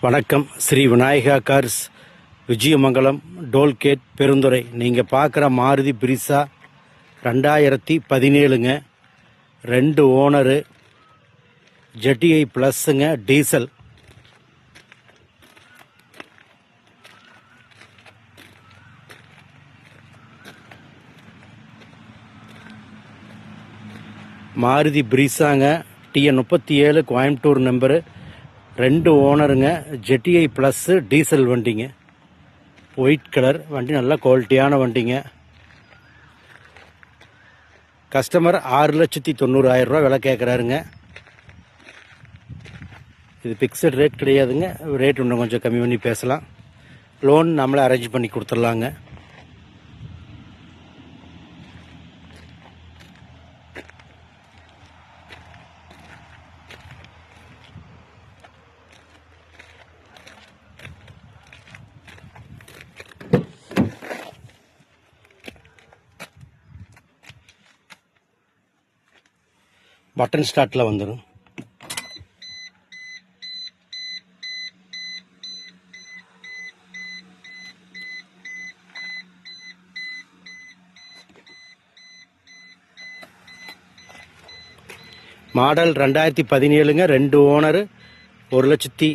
வணக்கம். Shri Vinayaka cars, Vijayamangalam, toll gate, Perundurai. நீங்கள் பார்க்குற மாருதி பிரிசா 2017ங்க. 2 ஓனரு, ஜெட்டிஐ ப்ளஸ்ஸுங்க, டீசல். மாருதி பிரிசாங்க, TN 37, கோயம்புத்தூர் நம்பரு. 2 ஓனருங்க, ஜெட்டிஐ ப்ளஸ்ஸு, டீசல் வண்டிங்க. ஒயிட் கலர் வண்டி, நல்ல குவாலிட்டியான வண்டிங்க. கஸ்டமர் 6,90,000 விலை கேட்குறாருங்க. இது ஃபிக்ஸட் ரேட் கிடையாதுங்க. ரேட் இன்னும் கொஞ்சம் கம்மி பண்ணி பேசலாம். லோன் நம்மளே அரேஞ்ச் பண்ணி கொடுத்துடலாங்க. பட்டன் ஸ்டார்ட்டில் வந்துடும். மாடல் 2017ங்க. 2 ஓனரு, 1,30,000